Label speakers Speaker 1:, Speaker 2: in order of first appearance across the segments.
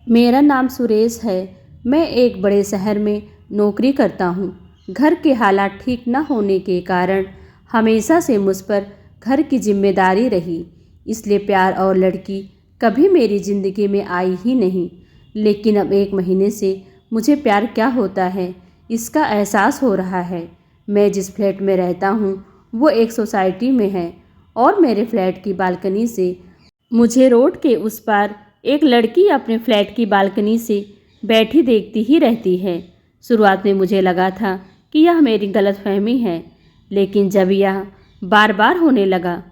Speaker 1: मेरा नाम सुरेश है। मैं एक बड़े शहर में नौकरी करता हूँ। घर के हालात ठीक न होने के कारण हमेशा से मुझ पर घर की जिम्मेदारी रही, इसलिए प्यार और लड़की कभी मेरी ज़िंदगी में आई ही नहीं। लेकिन अब 1 महीने से मुझे प्यार क्या होता है इसका एहसास हो रहा है। मैं जिस फ्लैट में रहता हूँ वो एक सोसाइटी में है और मेरे फ्लैट की बालकनी से मुझे रोड के उस पार एक लड़की अपने फ्लैट की बालकनी से बैठी देखती ही रहती है। शुरुआत में मुझे लगा था कि यह मेरी गलतफहमी है, लेकिन जब यह बार बार होने लगा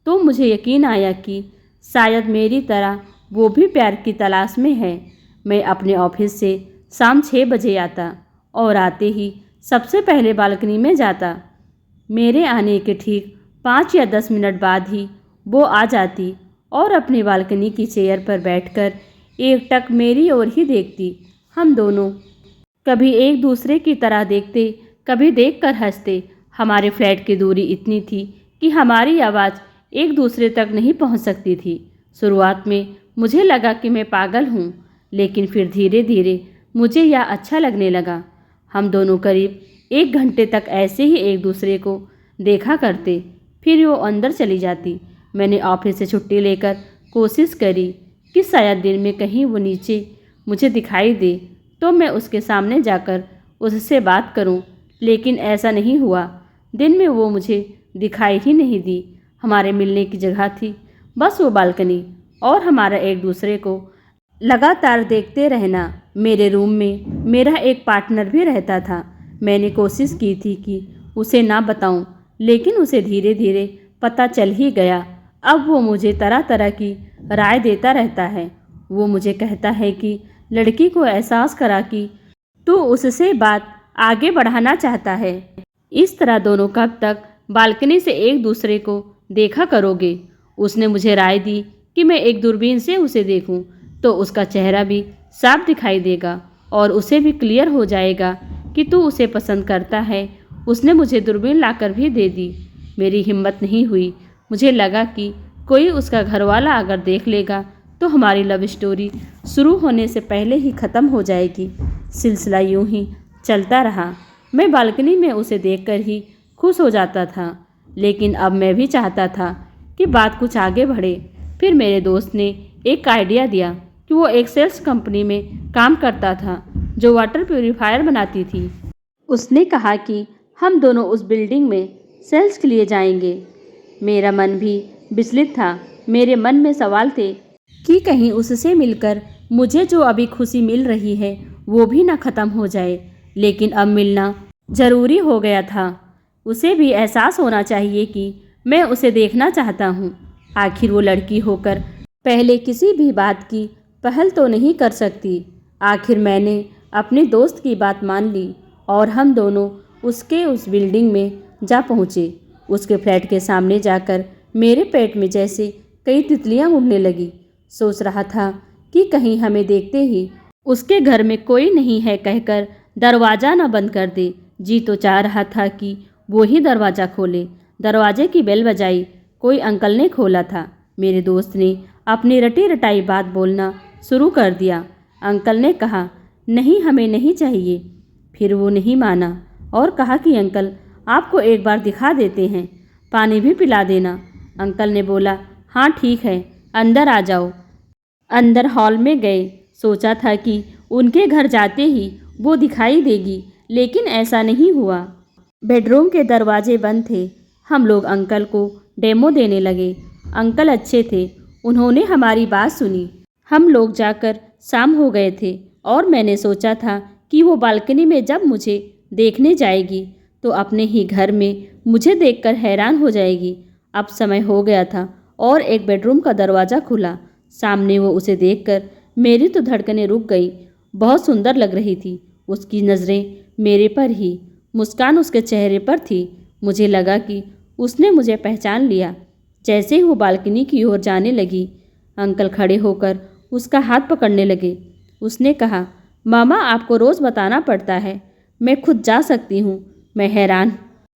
Speaker 1: तो मुझे यकीन आया कि शायद मेरी तरह वो भी प्यार की तलाश में है। मैं अपने ऑफिस से शाम 6 बजे आता और आते ही सबसे पहले बालकनी में जाता। मेरे आने के ठीक 5 या 10 मिनट बाद ही वो आ जाती और अपनी बालकनी की चेयर पर बैठकर एकटक मेरी ओर ही देखती। हम दोनों कभी एक दूसरे की तरह देखते, कभी देखकर हंसते। हमारे फ्लैट की दूरी इतनी थी कि हमारी आवाज़ एक दूसरे तक नहीं पहुंच सकती थी। शुरुआत में मुझे लगा कि मैं पागल हूं, लेकिन फिर धीरे धीरे मुझे यह अच्छा लगने लगा। हम दोनों करीब 1 घंटे तक ऐसे ही एक दूसरे को देखा करते, फिर वो अंदर चली जाती। मैंने ऑफिस से छुट्टी लेकर कोशिश करी कि शायद दिन में कहीं वो नीचे मुझे दिखाई दे तो मैं उसके सामने जाकर उससे बात करूं, लेकिन ऐसा नहीं हुआ। दिन में वो मुझे दिखाई ही नहीं दी। हमारे मिलने की जगह थी बस वो बालकनी और हमारा एक दूसरे को लगातार देखते रहना। मेरे रूम में मेरा एक पार्टनर भी रहता था। मैंने कोशिश की थी कि उसे ना बताऊं, लेकिन उसे धीरे धीरे पता चल ही गया। अब वो मुझे तरह तरह की राय देता रहता है। वो मुझे कहता है कि लड़की को एहसास करा कि तू उससे बात आगे बढ़ाना चाहता है। इस तरह दोनों कब तक बालकनी से एक दूसरे को देखा करोगे। उसने मुझे राय दी कि मैं एक दूरबीन से उसे देखूं तो उसका चेहरा भी साफ दिखाई देगा और उसे भी क्लियर हो जाएगा कि तू उसे पसंद करता है। उसने मुझे दूरबीन लाकर भी दे दी। मेरी हिम्मत नहीं हुई। मुझे लगा कि कोई उसका घरवाला अगर देख लेगा तो हमारी लव स्टोरी शुरू होने से पहले ही ख़त्म हो जाएगी। सिलसिला यूं ही चलता रहा। मैं बालकनी में उसे देखकर ही खुश हो जाता था, लेकिन अब मैं भी चाहता था कि बात कुछ आगे बढ़े। फिर मेरे दोस्त ने एक आइडिया दिया कि वो एक सेल्स कंपनी में काम करता था जो वाटर प्यूरीफायर बनाती थी। उसने कहा कि हम दोनों उस बिल्डिंग में सेल्स के लिए जाएंगे। मेरा मन भी विचलित था। मेरे मन में सवाल थे कि कहीं उससे मिलकर मुझे जो अभी खुशी मिल रही है वो भी ना ख़त्म हो जाए। लेकिन अब मिलना ज़रूरी हो गया था। उसे भी एहसास होना चाहिए कि मैं उसे देखना चाहता हूँ। आखिर वो लड़की होकर पहले किसी भी बात की पहल तो नहीं कर सकती। आखिर मैंने अपने दोस्त की बात मान ली और हम दोनों उसके उस बिल्डिंग में जा पहुँचे। उसके फ्लैट के सामने जाकर मेरे पेट में जैसे कई तितलियां उड़ने लगी। सोच रहा था कि कहीं हमें देखते ही उसके घर में कोई नहीं है कहकर दरवाज़ा न बंद कर दे। जी तो चाह रहा था कि वो ही दरवाज़ा खोले। दरवाजे की बेल बजाई। कोई अंकल ने खोला था। मेरे दोस्त ने अपनी रटी रटाई बात बोलना शुरू कर दिया। अंकल ने कहा, नहीं, हमें नहीं चाहिए। फिर वो नहीं माना और कहा कि अंकल, आपको एक बार दिखा देते हैं, पानी भी पिला देना। अंकल ने बोला, हाँ ठीक है, अंदर आ जाओ। अंदर हॉल में गए। सोचा था कि उनके घर जाते ही वो दिखाई देगी, लेकिन ऐसा नहीं हुआ। बेडरूम के दरवाजे बंद थे। हम लोग अंकल को डेमो देने लगे। अंकल अच्छे थे। उन्होंने हमारी बात सुनी। हम लोग जाकर शाम हो गए थे और मैंने सोचा था कि वो बालकनी में जब मुझे देखने जाएगी तो अपने ही घर में मुझे देखकर हैरान हो जाएगी। अब समय हो गया था और एक बेडरूम का दरवाज़ा खुला। सामने वो उसे देखकर मेरी तो धड़कनें रुक गई। बहुत सुंदर लग रही थी। उसकी नज़रें मेरे पर ही, मुस्कान उसके चेहरे पर थी। मुझे लगा कि उसने मुझे पहचान लिया। जैसे ही वो बालकनी की ओर जाने लगी, अंकल खड़े होकर उसका हाथ पकड़ने लगे। उसने कहा, मामा, आपको रोज़ बताना पड़ता है, मैं खुद जा सकती हूँ। मैं हैरान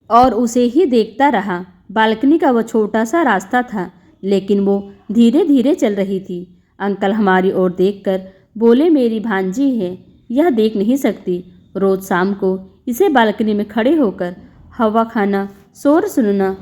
Speaker 1: और उसे ही देखता रहा। बालकनी का वो छोटा सा रास्ता था, लेकिन वो धीरे धीरे चल रही थी। अंकल हमारी ओर देखकर बोले, मेरी भांजी है, यह देख नहीं सकती। रोज शाम को इसे बालकनी में खड़े होकर हवा खाना, शोर सुनना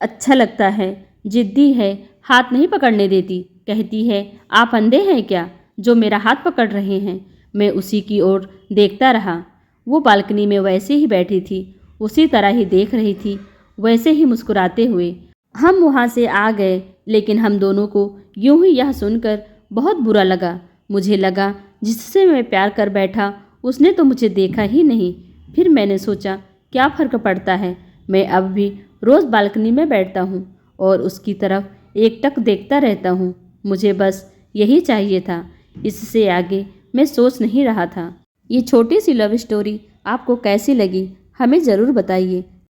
Speaker 1: अच्छा लगता है। जिद्दी है, हाथ नहीं पकड़ने देती। कहती है, आप अंधे हैं क्या जो मेरा हाथ पकड़ रहे हैं? मैं उसी की ओर देखता रहा। वो बालकनी में वैसे ही बैठी थी, उसी तरह ही देख रही थी, वैसे ही मुस्कुराते हुए। हम वहाँ से आ गए, लेकिन हम दोनों को यूं ही यह सुनकर बहुत बुरा लगा। मुझे लगा जिससे मैं प्यार कर बैठा उसने तो मुझे देखा ही नहीं। फिर मैंने सोचा, क्या फ़र्क पड़ता है, मैं अब भी रोज़ बालकनी में बैठता हूँ और उसकी तरफ एकटक देखता रहता हूँ। मुझे बस यही चाहिए था, इससे आगे मैं सोच नहीं रहा था। ये छोटी सी लव स्टोरी आपको कैसी लगी हमें ज़रूर बताइए।